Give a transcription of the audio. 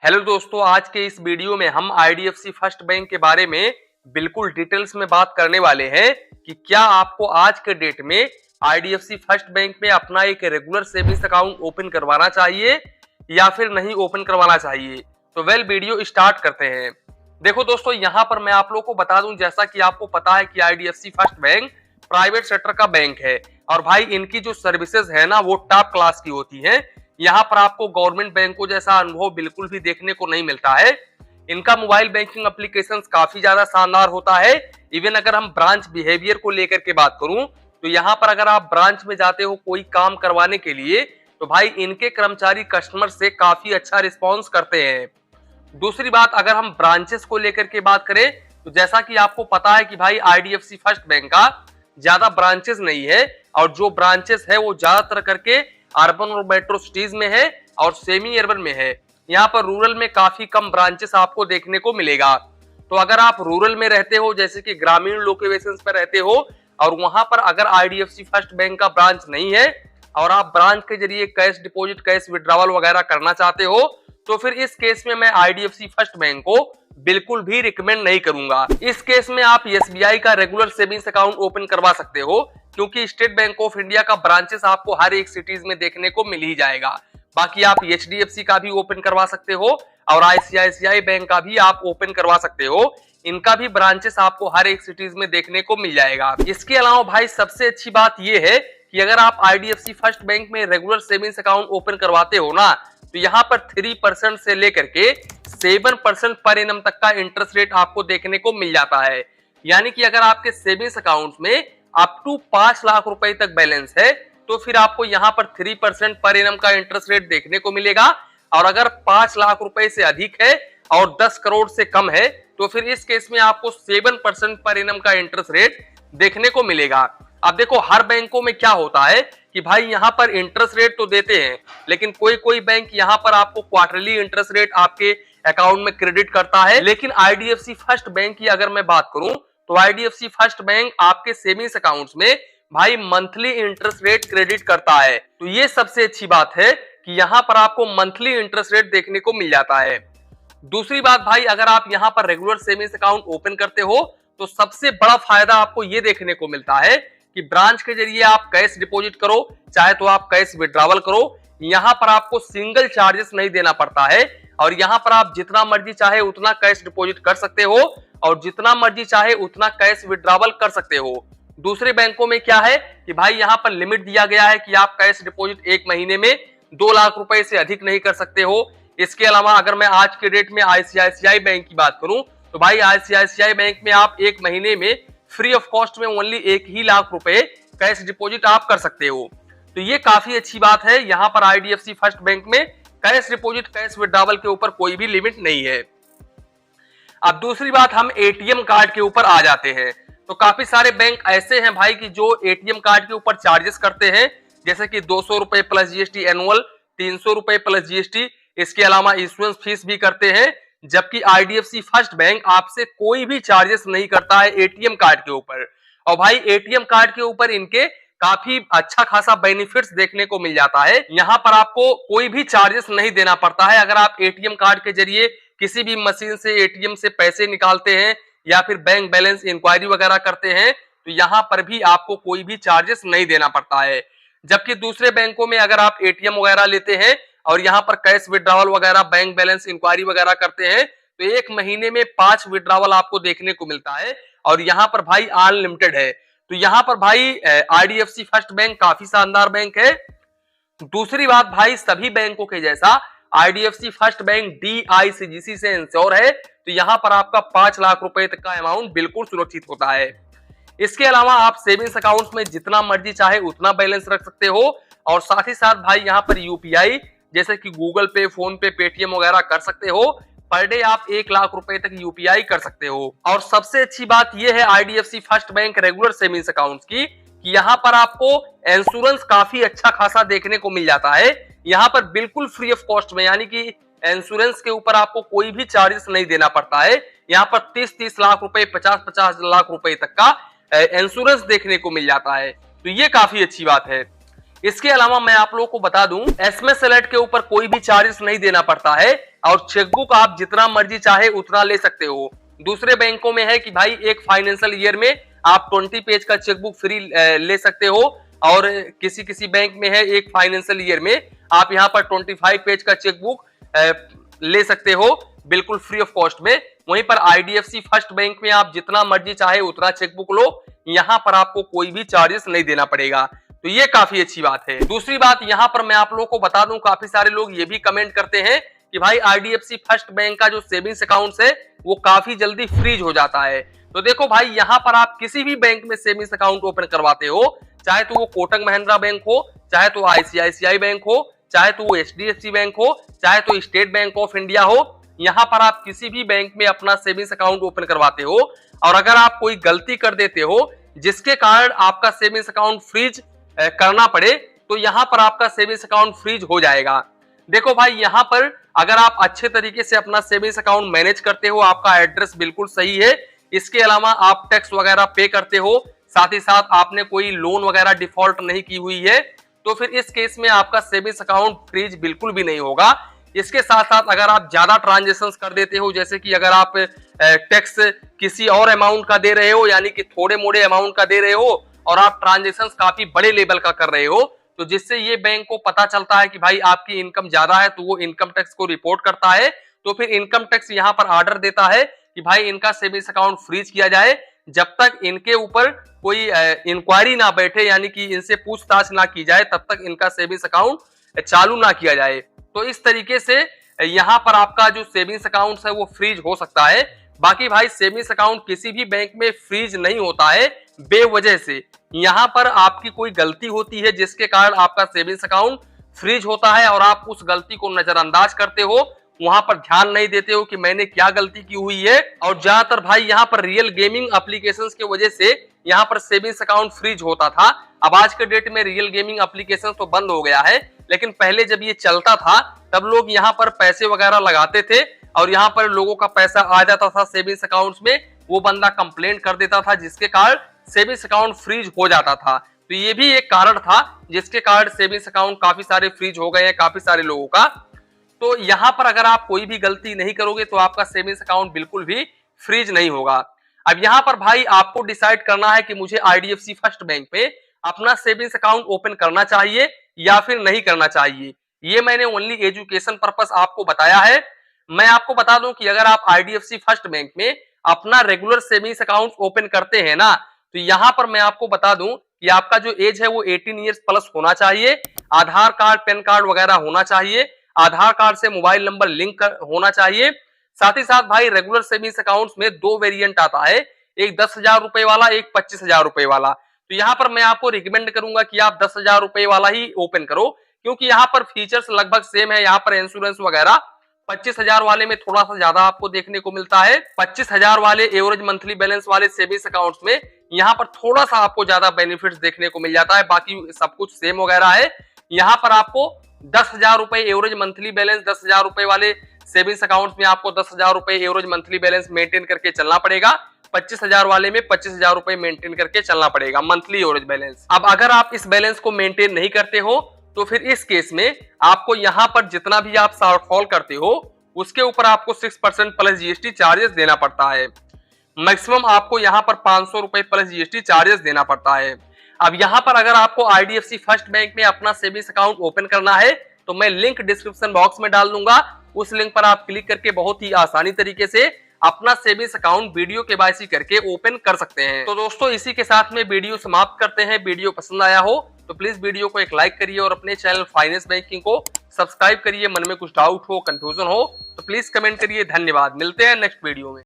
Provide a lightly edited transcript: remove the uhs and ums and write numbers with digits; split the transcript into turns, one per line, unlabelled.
Hello दोस्तों, आज के इस वीडियो में हम आईडीएफसी फर्स्ट बैंक के बारे में बिल्कुल डिटेल्स में बात करने वाले हैं कि क्या आपको आज के डेट में आईडीएफसी फर्स्ट बैंक में अपना एक रेगुलर सेविंग्स अकाउंट ओपन करवाना चाहिए या फिर नहीं ओपन करवाना चाहिए। तो वीडियो स्टार्ट करते हैं। देखो दोस्तों, यहाँ पर मैं आप लोगों को बता दूं, जैसा कि आपको पता है कि IDFC first bank private sector का बैंक है और भाई इनकी जो सर्विसेज है ना वो टॉप क्लास की होती है। यहाँ पर आपको गवर्नमेंट बैंकों जैसा अनुभव बिल्कुल भी देखने को नहीं मिलता है। इनका मोबाइल बैंकिंग एप्लीकेशंस काफी ज्यादा शानदार होता है। इवन अगर हम ब्रांच बिहेवियर को लेकर के बात करूं तो यहाँ पर अगर आप ब्रांच में जाते हो कोई काम करवाने के लिए तो भाई इनके कर्मचारी कस्टमर से काफी अच्छा रिस्पॉन्स करते हैं। दूसरी बात, अगर हम ब्रांचेस को लेकर के बात करें तो जैसा कि आपको पता है कि भाई आईडीएफसी फर्स्ट बैंक का ज्यादा ब्रांचेस नहीं है और जो ब्रांचेस है वो ज्यादातर करके अर्बन और मेट्रो सिटीज में है और सेमी अर्बन में है। यहाँ पर रूरल में काफी कम ब्रांचेस आपको देखने को मिलेगा। तो अगर आप रूरल में रहते हो, जैसे कि ग्रामीण लोकेशन पर रहते हो और वहां पर अगर आईडीएफसी फर्स्ट बैंक का ब्रांच नहीं है और आप ब्रांच के जरिए कैश डिपॉजिट, कैश विड्रॉवल वगैरह करना चाहते हो तो फिर इस केस में मैं आईडीएफसी फर्स्ट बैंक को बिल्कुल भी रिकमेंड नहीं करूंगा। इस केस में आप एसबीआई का रेगुलर सेविंग्स अकाउंट ओपन करवा सकते हो क्योंकि स्टेट बैंक ऑफ इंडिया का ब्रांचेस आपको हर एक सिटीज में देखने को मिल ही जाएगा। बाकी आप एचडीएफसी का भी ओपन करवा सकते हो और आईसीआईसीआई बैंक का भी आप ओपन करवा सकते हो। इनका भी ब्रांचेस आपको हर एक सिटीज में देखने को मिल जाएगा। इसके अलावा भाई सबसे अच्छी बात यह है कि अगर आप आईडीएफसी फर्स्ट बैंक में रेगुलर सेविंग्स अकाउंट ओपन करवाते हो ना तो यहाँ पर 3% से लेकर के 7% पर एनम तक का इंटरेस्ट रेट आपको देखने को मिल जाता है। यानी कि अगर आपके सेविंग्स अकाउंट में अप टू 5 लाख रुपए तक बैलेंस है तो फिर आपको यहाँ पर 3% पर एनम का इंटरेस्ट रेट देखने को मिलेगा। और अगर 5 लाख रुपए से अधिक है और 10 करोड़ से कम है तो फिर इस केस में आपको 7% पर एनम का इंटरेस्ट रेट देखने को मिलेगा। अब देखो, हर बैंकों में क्या होता है कि भाई यहाँ पर इंटरेस्ट रेट तो देते हैं लेकिन कोई कोई बैंक यहाँ पर आपको क्वार्टरली इंटरेस्ट रेट आपके अकाउंट में क्रेडिट करता है। लेकिन आईडीएफसी फर्स्ट बैंक की अगर मैं बात करूं तो आईडीएफसी फर्स्ट बैंक आपके सेविंग्स अकाउंट्स में भाई मंथली इंटरेस्ट रेट क्रेडिट करता है। तो ये सबसे अच्छी बात है कि यहाँ पर आपको मंथली इंटरेस्ट रेट देखने को मिल जाता है। दूसरी बात भाई, अगर आप यहाँ पर रेगुलर सेविंग्स अकाउंट ओपन करते हो तो सबसे बड़ा फायदा आपको ये देखने को मिलता है कि ब्रांच के जरिए आप कैश डिपॉजिट करो चाहे तो आप कैश विड्रॉवल करो, यहाँ पर आपको सिंगल चार्जेस नहीं देना पड़ता है और यहाँ पर आप जितना मर्जी चाहे उतना कैश डिपॉजिट कर सकते हो और जितना मर्जी चाहे उतना कैश विड्रॉवल कर सकते हो। दूसरे बैंकों में क्या है कि भाई यहाँ पर लिमिट दिया गया है कि आप कैश डिपॉजिट एक महीने में 2 लाख रुपए से अधिक नहीं कर सकते हो। इसके अलावा अगर मैं आज के डेट में आईसीआईसीआई बैंक की बात करूं तो भाई आईसीआईसीआई बैंक में आप एक महीने में फ्री ऑफ कॉस्ट में ओनली 1 ही लाख रुपए कैश डिपॉजिट आप कर सकते हो। तो ये काफी अच्छी बात है। यहाँ पर आईडीएफसी फर्स्ट बैंक में कैश डिपॉजिट, कैश विड्रॉवल के ऊपर कोई भी लिमिट नहीं है। अब दूसरी बात, हम एटीएम कार्ड के ऊपर आ जाते हैं। तो काफी सारे बैंक ऐसे हैं भाई कि जो एटीएम कार्ड के ऊपर चार्जेस करते हैं, जैसे कि 200 रुपए प्लस जीएसटी एनुअल, 300 रुपए प्लस जीएसटी। इसके अलावा इश्यूएंस फीस भी करते हैं, जबकि आईडीएफसी फर्स्ट बैंक आपसे कोई भी चार्जेस नहीं करता है एटीएम कार्ड के ऊपर। और भाई एटीएम कार्ड के ऊपर इनके काफी अच्छा खासा बेनिफिट्स देखने को मिल जाता है। यहाँ पर आपको कोई भी चार्जेस नहीं देना पड़ता है। अगर आप एटीएम कार्ड के जरिए किसी भी मशीन से, एटीएम से पैसे निकालते हैं या फिर बैंक बैलेंस इंक्वायरी वगैरह करते हैं तो यहाँ पर भी आपको कोई भी चार्जेस नहीं देना पड़ता है। जबकि दूसरे बैंकों में अगर आप एटीएम वगैरह लेते हैं और यहाँ पर कैश विड्रॉवल वगैरह, बैंक बैलेंस इंक्वायरी वगैरह करते हैं तो एक महीने में 5 विड्रॉवल आपको देखने को मिलता है और यहाँ पर भाई अनलिमिटेड है। तो यहाँ पर भाई आईडीएफसी फर्स्ट बैंक काफी शानदार बैंक है। दूसरी बात भाई, सभी बैंकों के जैसा आईडीएफसी फर्स्ट बैंक डीआईसीजीसी से इंश्योर है। तो यहाँ पर आपका 5 लाख रुपए तक का अमाउंट बिल्कुल सुरक्षित होता है। इसके अलावा आप सेविंग्स अकाउंट में जितना मर्जी चाहे उतना बैलेंस रख सकते हो और साथ ही साथ भाई यहाँ पर यूपीआई जैसे कि गूगल पे, फोन पे, पेटीएम वगैरह कर सकते हो। पर डे आप 1 लाख रुपए तक यूपीआई कर सकते हो। और सबसे अच्छी बात यह है IDFC first bank regular savings account की कि यहाँ पर आपको इंश्योरेंस काफी अच्छा खासा देखने को मिल जाता है। यहाँ पर बिल्कुल फ्री ऑफ कॉस्ट में, यानी कि इंश्योरेंस के ऊपर आपको कोई भी चार्जेस नहीं देना पड़ता है। यहाँ पर 30-30 लाख रुपए, 50-50 लाख रुपए तक का इंश्योरेंस देखने को मिल जाता है। तो ये काफी अच्छी बात है। इसके अलावा मैं आप लोगों को बता दूं, एसएमएस अलर्ट के ऊपर कोई भी चार्जेस नहीं देना पड़ता है और चेकबुक आप जितना मर्जी चाहे उतना ले सकते हो। दूसरे बैंकों में है कि भाई एक फाइनेंशियल ईयर में आप 20 पेज का चेकबुक फ्री ले सकते हो और किसी किसी बैंक में है एक फाइनेंशियल ईयर में आप यहाँ पर 25 पेज का चेकबुक ले सकते हो बिल्कुल फ्री ऑफ कॉस्ट में। वहीं पर आईडीएफसी फर्स्ट बैंक में आप जितना मर्जी चाहे उतना चेकबुक लो, यहाँ पर आपको कोई भी चार्जेस नहीं देना पड़ेगा, तो ये काफी अच्छी बात है। दूसरी बात यहाँ पर मैं आप लोगों को बता दूं, काफी सारे लोग ये भी कमेंट करते हैं कि भाई आईडीएफसी फर्स्ट बैंक का जो सेविंग्स अकाउंट है वो काफी जल्दी फ्रीज हो जाता है। तो देखो भाई, यहाँ पर आप किसी भी बैंक में सेविंग्स अकाउंट ओपन करवाते हो, चाहे तो वो कोटक महिंद्रा बैंक हो, चाहे तो आईसीआईसीआई बैंक हो, चाहे तो वो एचडीएफसी बैंक हो, चाहे तो स्टेट बैंक ऑफ इंडिया हो, यहाँ पर आप किसी भी बैंक में अपना सेविंग्स अकाउंट ओपन करवाते हो और अगर आप कोई गलती कर देते हो जिसके कारण आपका सेविंग्स अकाउंट फ्रीज करना पड़े, तो यहाँ पर आपका सेविंग्स अकाउंट फ्रीज हो जाएगा। देखो भाई, यहाँ पर अगर आप अच्छे तरीके से अपना सेविंग्स अकाउंट मैनेज करते हो, आपका एड्रेस बिल्कुल सही है, इसके अलावा आप टैक्स वगैरह पे करते हो, साथ ही साथ आपने कोई लोन वगैरह डिफॉल्ट नहीं की हुई है, तो फिर इस केस में आपका सेविंग्स अकाउंट फ्रीज बिल्कुल भी नहीं होगा। इसके साथ साथ अगर आप ज्यादा ट्रांजेक्शंस कर देते हो, जैसे कि अगर आप टैक्स किसी और अमाउंट का दे रहे हो, यानी कि थोड़े मोड़े अमाउंट का दे रहे हो और आप ट्रांजेक्शंस काफी बड़े लेवल का कर रहे हो, तो जिससे ये बैंक को पता चलता है कि भाई आपकी इनकम ज्यादा है, तो वो इनकम टैक्स को रिपोर्ट करता है। तो फिर इनकम टैक्स यहाँ पर ऑर्डर देता है कि भाई इनका सेविंग्स अकाउंट फ्रीज किया जाए जब तक इनके ऊपर कोई इंक्वायरी ना बैठे, यानी कि इनसे पूछताछ ना की जाए, तब तक इनका सेविंग्स अकाउंट चालू ना किया जाए। तो इस तरीके से यहाँ पर आपका जो सेविंग्स अकाउंट है वो फ्रीज हो सकता है। बाकी भाई, सेविंग्स अकाउंट किसी भी बैंक में फ्रीज नहीं होता है बेवजह से। यहाँ पर आपकी कोई गलती होती है जिसके कारण आपका सेविंग्स अकाउंट फ्रीज होता है और आप उस गलती को नजरअंदाज करते हो, वहां पर ध्यान नहीं देते हो कि मैंने क्या गलती की हुई है। और ज्यादातर भाई यहाँ पर रियल गेमिंग एप्लीकेशंस की वजह से यहाँ पर सेविंग्स अकाउंट फ्रीज होता था। अब आज के डेट में रियल गेमिंग एप्लीकेशन तो बंद हो गया है, लेकिन पहले जब ये चलता था तब लोग यहाँ पर पैसे वगैरह लगाते थे और यहाँ पर लोगों का पैसा आ जाता था सेविंग्स अकाउंट्स में, वो बंदा कंप्लेंट कर देता था जिसके कारण सेविंग्स अकाउंट फ्रीज हो जाता था। तो ये भी एक कारण था जिसके कारण सेविंग्स अकाउंट काफी सारे फ्रीज हो गए हैं काफी सारे लोगों का। तो यहाँ पर अगर आप कोई भी गलती नहीं करोगे तो आपका सेविंग्स अकाउंट बिल्कुल भी फ्रीज नहीं होगा। अब यहाँ पर भाई आपको डिसाइड करना है कि मुझे आईडीएफसी फर्स्ट बैंक पे अपना सेविंग्स अकाउंट ओपन करना चाहिए या फिर नहीं करना चाहिए। ये मैंने ओनली एजुकेशन पर्पस आपको बताया है। मैं आपको बता दूं कि अगर आप आईडीएफसी फर्स्ट बैंक में अपना रेगुलर सेविंग्स अकाउंट ओपन करते हैं ना, तो यहाँ पर मैं आपको बता दूं कि आपका जो एज है वो 18 ईयर्स प्लस होना चाहिए, आधार कार्ड पैन कार्ड वगैरह होना चाहिए, आधार कार्ड से मोबाइल नंबर लिंक होना चाहिए। साथ ही साथ भाई, रेगुलर सेविंग्स अकाउंट्स में दो वेरिएंट आता है, एक 10,000 रुपए वाला, एक 25,000 रुपए वाला। तो यहाँ पर मैं आपको रिकमेंड करूंगा कि आप 10,000 रुपए वाला ही ओपन करो, क्योंकि यहाँ पर फीचर्स लगभग सेम है। यहाँ पर इंश्योरेंस वगैरह 25,000 वाले में थोड़ा सा ज्यादा आपको देखने को मिलता है। 25,000 वाले एवरेज मंथली बैलेंस वाले सेविंग्स अकाउंट्स में यहाँ पर थोड़ा सा आपको ज्यादा बेनिफिट्स देखने को मिल जाता है, बाकी सब कुछ सेम वगैरह है। यहाँ पर आपको 10,000 रुपए एवरेज मंथली बैलेंस, 10,000 रुपए वाले सेविंग्स अकाउंट्स में आपको 10,000 रुपए एवरेज मंथली बैलेंस मेंटेन करके चलना पड़ेगा। 25,000 वाले में 25,000 रुपए मेंटेन करके चलना पड़ेगा मंथली एवरेज बैलेंस। अब अगर आप इस बैलेंस को मेंटेन नहीं करते हो तो फिर इस केस में आपको यहाँ पर जितना भी आप शॉर्टफॉल करते हो उसके ऊपर आपको 6% प्लस जीएसटी चार्जेस देना पड़ता है। मैक्सिमम आपको यहाँ पर 500 रुपए प्लस जीएसटी चार्जेस देना पड़ता है। अब यहाँ पर अगर आपको आईडीएफसी फर्स्ट बैंक में अपना सेविंग्स अकाउंट ओपन करना है तो मैं लिंक डिस्क्रिप्शन बॉक्स में डाल दूंगा, उस लिंक पर आप क्लिक करके बहुत ही आसानी तरीके से अपना सेविंग्स अकाउंट वीडियो केवाईसी करके ओपन कर सकते हैं। तो दोस्तों, इसी के साथ में वीडियो समाप्त करते हैं। वीडियो पसंद आया हो तो प्लीज वीडियो को एक लाइक करिए और अपने चैनल फाइनेंस बैंकिंग को सब्सक्राइब करिए। मन में कुछ डाउट हो, कंफ्यूजन हो तो प्लीज कमेंट करिए। धन्यवाद, मिलते हैं नेक्स्ट वीडियो में।